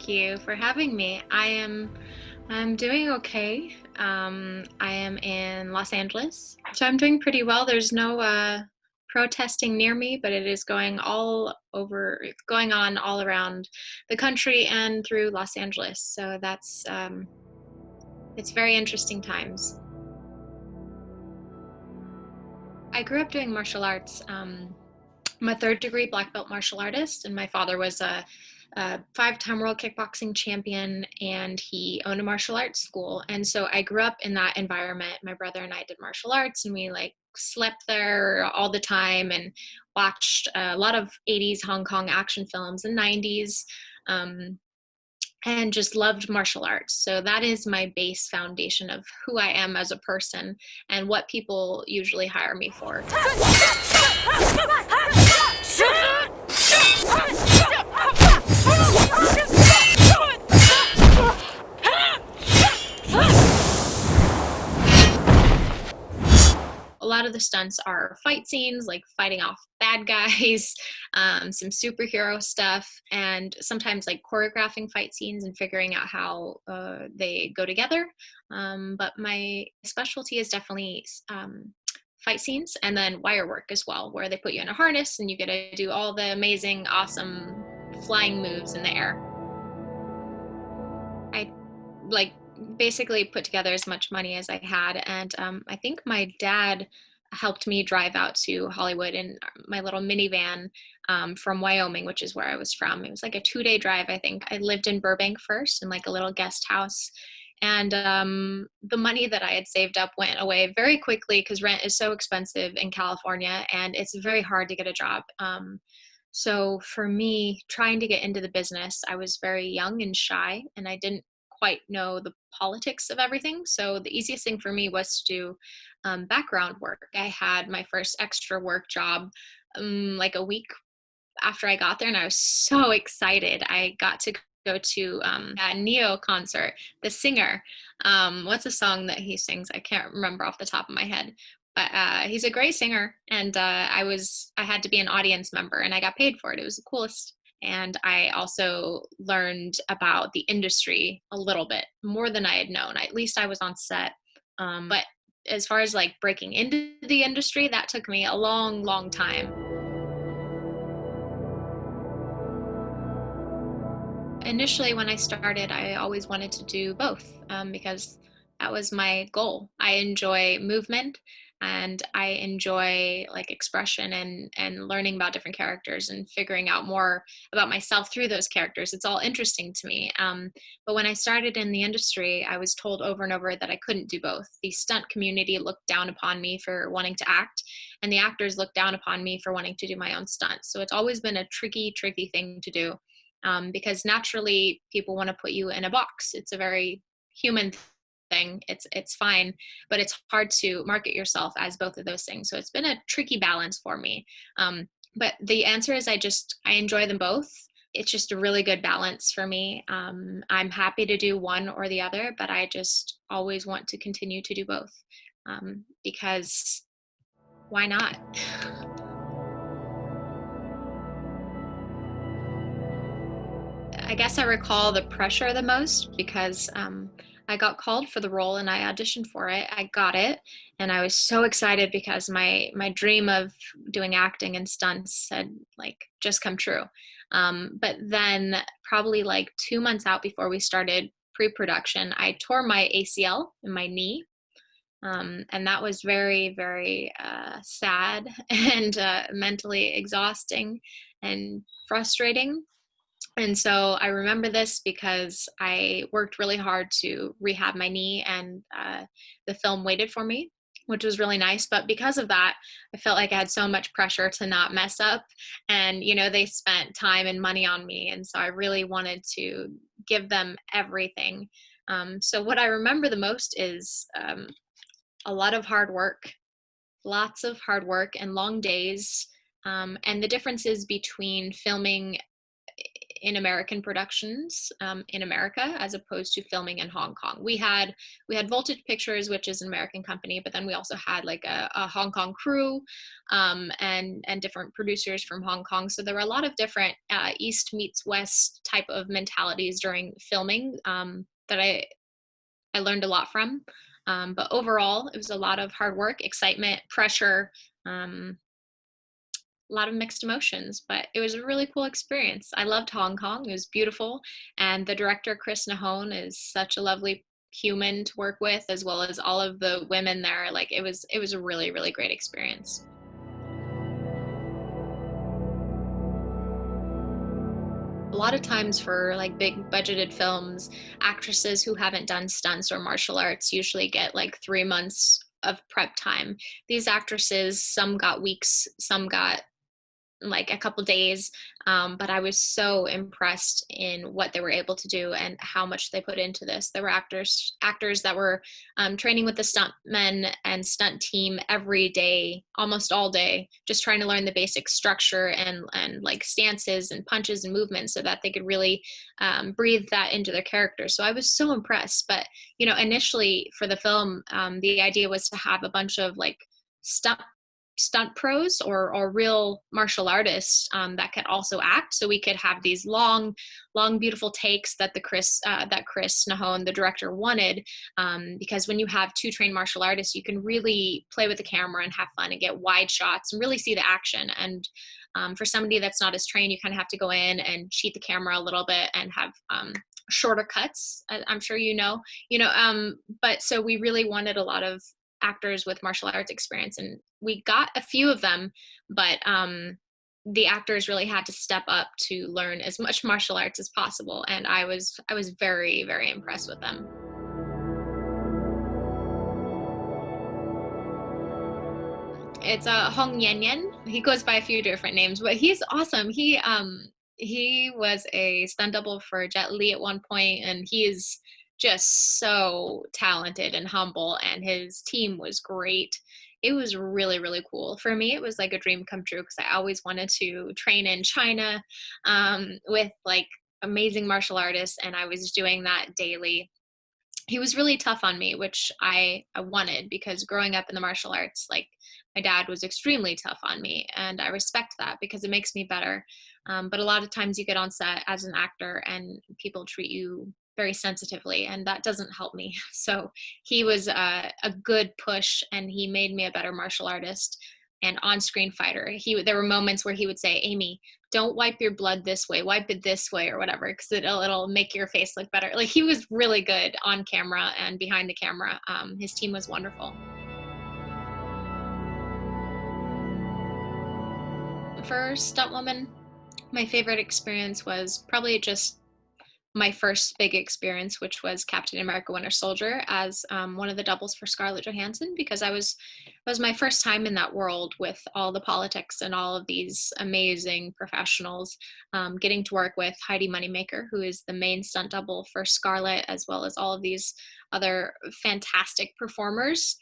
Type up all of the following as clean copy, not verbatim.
Thank you for having me. I'm doing okay. I am in Los Angeles, so I'm doing pretty well. There's no protesting near me, but it is going on all around the country and through Los Angeles. So it's very interesting times. I grew up doing martial arts. I'm a third degree black belt martial artist, and my father was a five-time world kickboxing champion, and he owned a martial arts school. And so I grew up in that environment. My brother and I did martial arts, and we like slept there all the time and watched a lot of 80s Hong Kong action films and 90s. And just loved martial arts. So that is my base foundation of who I am as a person and what people usually hire me for. A lot of the stunts are fight scenes, like fighting off bad guys, some superhero stuff, and sometimes like choreographing fight scenes and figuring out how they go together. But my specialty is definitely fight scenes and then wire work as well, where they put you in a harness and you get to do all the amazing, awesome flying moves in the air. I like basically put together as much money as I had. And I think my dad helped me drive out to Hollywood in my little minivan from Wyoming, which is where I was from. It was like a 2-day drive, I think. I lived in Burbank first in like a little guest house. And the money that I had saved up went away very quickly because rent is so expensive in California and it's very hard to get a job. So for me, trying to get into the business, I was very young and shy and I didn't quite know the politics of everything. So the easiest thing for me was to do background work. I had my first extra work job like a week after I got there, and I was so excited. I got to go to a Neo concert. The singer, what's the song that he sings? I can't remember off the top of my head. But he's a great singer, and I had to be an audience member, and I got paid for it. It was the coolest. And I also learned about the industry a little bit more than I had known. At least I was on set. But as far as like breaking into the industry, that took me a long, long time. Initially, when I started, I always wanted to do both because that was my goal. I enjoy movement and I enjoy like expression and learning about different characters and figuring out more about myself through those characters. It's all interesting to me. But when I started in the industry, I was told over and over that I couldn't do both. The stunt community looked down upon me for wanting to act, and the actors looked down upon me for wanting to do my own stunts. So it's always been a tricky, tricky thing to do. Because naturally people want to put you in a box. It's a very human thing. It's fine, but it's hard to market yourself as both of those things. So it's been a tricky balance for me. But the answer is I enjoy them both. It's just a really good balance for me. I'm happy to do one or the other, but I just always want to continue to do both because why not? I guess I recall the pressure the most because I got called for the role and I auditioned for it. I got it, and I was so excited because my dream of doing acting and stunts had like just come true. But then probably like 2 months out before we started pre-production, I tore my ACL in my knee. And that was very, very sad and mentally exhausting and frustrating. And so I remember this because I worked really hard to rehab my knee, and the film waited for me, which was really nice. But because of that, I felt like I had so much pressure to not mess up. And, they spent time and money on me. And so I really wanted to give them everything. So what I remember the most is a lot of hard work, lots of hard work and long days. And the differences between filming in American productions in America, as opposed to filming in Hong Kong. We had Voltage Pictures, which is an American company, but then we also had like a Hong Kong crew and different producers from Hong Kong. So there were a lot of different East meets West type of mentalities during filming that I learned a lot from. But overall, it was a lot of hard work, excitement, pressure, a lot of mixed emotions, but it was a really cool experience. I loved Hong Kong. It was beautiful. And the director, Chris Nahone, is such a lovely human to work with, as well as all of the women there. Like it was a really, really great experience. A lot of times for like big budgeted films, actresses who haven't done stunts or martial arts usually get like 3 months of prep time. These actresses, some got weeks, some got like a couple days, but I was so impressed in what they were able to do and how much they put into this. There were actors that were training with the stuntmen and stunt team every day, almost all day, just trying to learn the basic structure and like stances and punches and movements so that they could really breathe that into their character. So I was so impressed. But initially for the film, the idea was to have a bunch of like stunt pros or real martial artists that could also act, so we could have these long beautiful takes that Chris Nahone, the director, wanted, because when you have two trained martial artists, you can really play with the camera and have fun and get wide shots and really see the action. And for somebody that's not as trained, you kind of have to go in and cheat the camera a little bit and have shorter cuts. I'm sure but so we really wanted a lot of actors with martial arts experience, and we got a few of them, but the actors really had to step up to learn as much martial arts as possible, and I was very, very impressed with them. It's Hong Yen Yen. He goes by a few different names, but he's awesome. He was a stunt double for Jet Li at one point, and he is just so talented and humble, and his team was great. It was really, really cool. For me, it was like a dream come true because I always wanted to train in China with like amazing martial artists, and I was doing that daily. He was really tough on me, which I wanted, because growing up in the martial arts, like my dad was extremely tough on me, and I respect that because it makes me better. But a lot of times you get on set as an actor and people treat you very sensitively, and that doesn't help me. So he was a good push, and he made me a better martial artist and on-screen fighter. There were moments where he would say, "Amy, don't wipe your blood this way, wipe it this way," or whatever, because it'll make your face look better. Like, he was really good on camera and behind the camera. His team was wonderful. For Stunt Woman, my favorite experience was probably just my first big experience, which was Captain America: Winter Soldier as one of the doubles for Scarlett Johansson, because it was my first time in that world with all the politics and all of these amazing professionals, getting to work with Heidi Moneymaker, who is the main stunt double for Scarlett, as well as all of these other fantastic performers.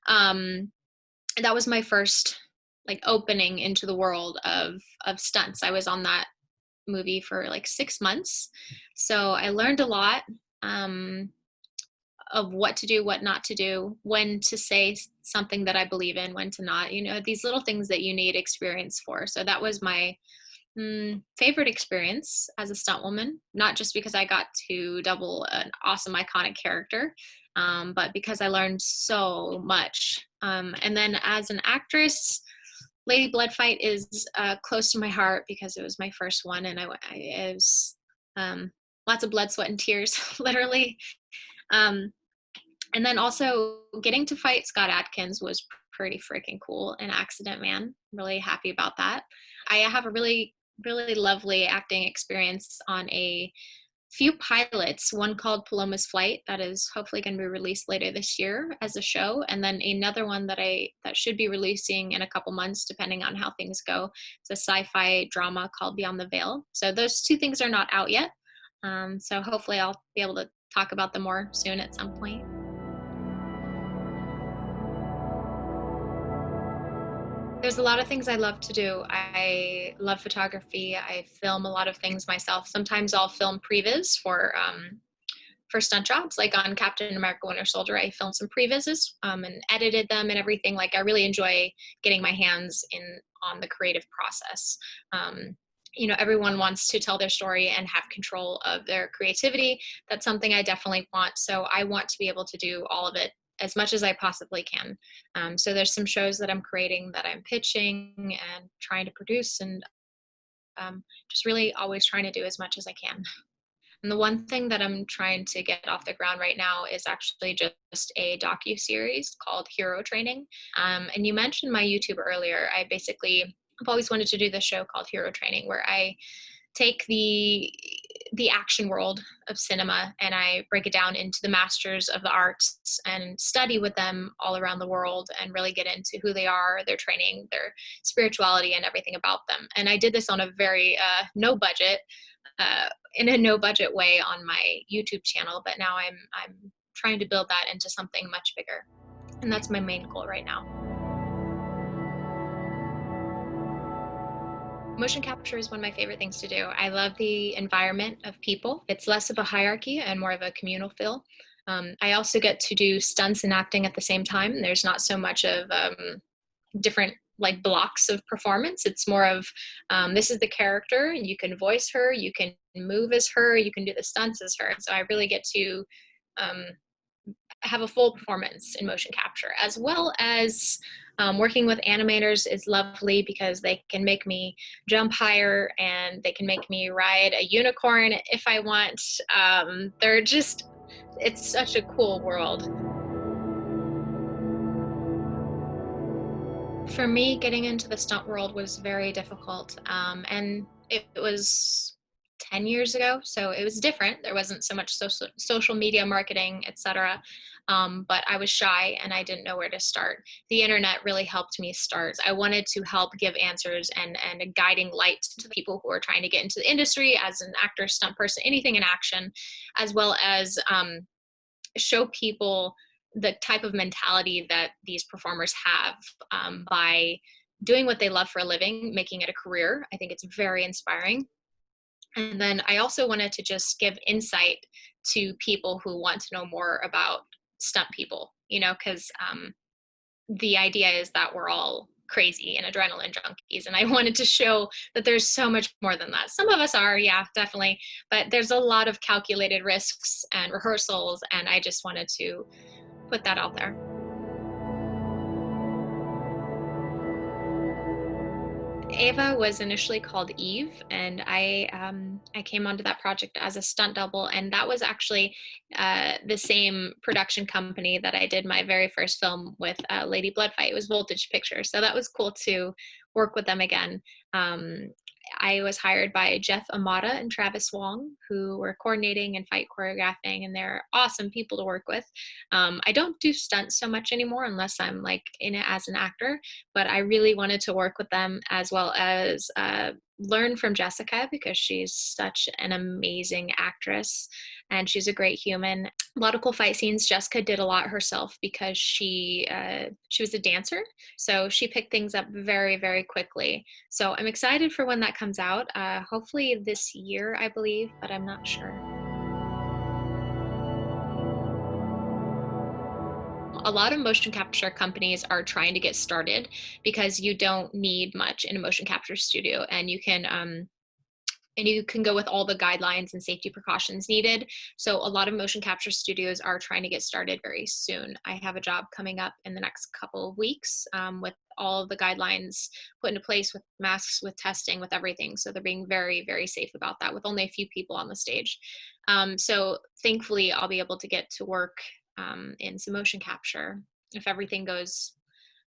That was my first like opening into the world of stunts. I was on that movie for like 6 months. So I learned a lot of what to do, what not to do, when to say something that I believe in, when to not, these little things that you need experience for. So that was my favorite experience as a stunt woman, not just because I got to double an awesome, iconic character, but because I learned so much. And then as an actress, Lady Bloodfight is close to my heart because it was my first one, and it was lots of blood, sweat, and tears, literally. And then also getting to fight Scott Adkins was pretty freaking cool in Accident Man. I'm really happy about that. I have a really, really lovely acting experience on a few pilots, one called Paloma's Flight that is hopefully going to be released later this year as a show, and then another one that should be releasing in a couple months depending on how things go. It's a sci-fi drama called Beyond the Veil. So those two things are not out yet, so hopefully I'll be able to talk about them more soon at some point. There's a lot of things I love to do. I love photography. I film a lot of things myself. Sometimes I'll film previs for stunt jobs, like on Captain America Winter Soldier. I filmed some previses and edited them and everything. Like I really enjoy getting my hands in on the creative process. Um, Everyone wants to tell their story and have control of their creativity. That's something I definitely want. So I want to be able to do all of it as much as I possibly can. So there's some shows that I'm creating that I'm pitching and trying to produce, and just really always trying to do as much as I can. And the one thing that I'm trying to get off the ground right now is actually just a docu-series called Hero Training. And you mentioned my YouTube earlier. I've always wanted to do this show called Hero Training, where I take the action world of cinema and I break it down into the masters of the arts and study with them all around the world and really get into who they are, their training, their spirituality, and everything about them. And I did this on a very no budget, in a no budget way on my YouTube channel, but now I'm trying to build that into something much bigger. And that's my main goal right now. Motion capture is one of my favorite things to do. I love the environment of people. It's less of a hierarchy and more of a communal feel. I also get to do stunts and acting at the same time. There's not so much of different like blocks of performance. It's more of this is the character. You can voice her, you can move as her, you can do the stunts as her. So I really get to um, have a full performance in motion capture, as well as working with animators is lovely because they can make me jump higher and they can make me ride a unicorn if I want. It's such a cool world. For me, getting into the stunt world was very difficult. And it was 10 years ago, so it was different. There wasn't so much social media marketing, etc. But I was shy and I didn't know where to start. The internet really helped me start. I wanted to help give answers and a guiding light to the people who are trying to get into the industry as an actor, stunt person, anything in action, as well as show people the type of mentality that these performers have by doing what they love for a living, making it a career. I think it's very inspiring. And then I also wanted to just give insight to people who want to know more about stunt people, because the idea is that we're all crazy and adrenaline junkies. And I wanted to show that there's so much more than that. Some of us are, yeah, definitely. But there's a lot of calculated risks and rehearsals. And I just wanted to put that out there. Ava was initially called Eve, and I came onto that project as a stunt double, and that was actually the same production company that I did my very first film with, Lady Bloodfight. It was Voltage Pictures, so that was cool to work with them again. I was hired by Jeff Amata and Travis Wong, who were coordinating and fight choreographing, and they're awesome people to work with. I don't do stunts so much anymore unless I'm like in it as an actor, but I really wanted to work with them as well as learn from Jessica because she's such an amazing actress and she's a great human. A lot of cool fight scenes. Jessica did a lot herself because she was a dancer, so she picked things up very, very quickly. So I'm excited for when that comes out. Hopefully this year, I believe, but I'm not sure. A lot of motion capture companies are trying to get started because you don't need much in a motion capture studio, and you can go with all the guidelines and safety precautions needed. So a lot of motion capture studios are trying to get started very soon. I have a job coming up in the next couple of weeks with all of the guidelines put into place, with masks, with testing, with everything. So they're being very, very safe about that with only a few people on the stage. So thankfully, I'll be able to get to work in some motion capture if everything goes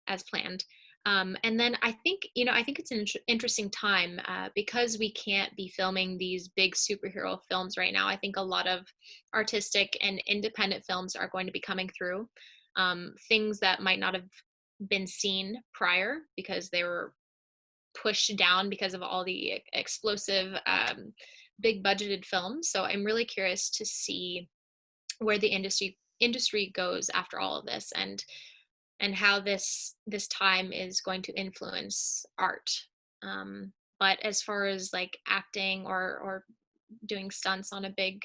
as planned. And then I think it's an interesting time because we can't be filming these big superhero films right now. I think a lot of artistic and independent films are going to be coming through. Things that might not have been seen prior because they were pushed down because of all the explosive, big budgeted films. So I'm really curious to see where the industry goes after all of this. And and how this time is going to influence art. But as far as like acting or doing stunts on a big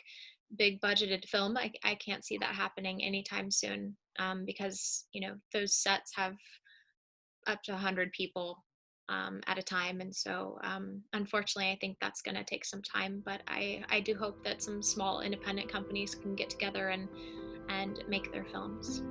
budgeted film, I can't see that happening anytime soon, because those sets have up to 100 people at a time, and so unfortunately I think that's going to take some time, but I do hope that some small independent companies can get together and make their films.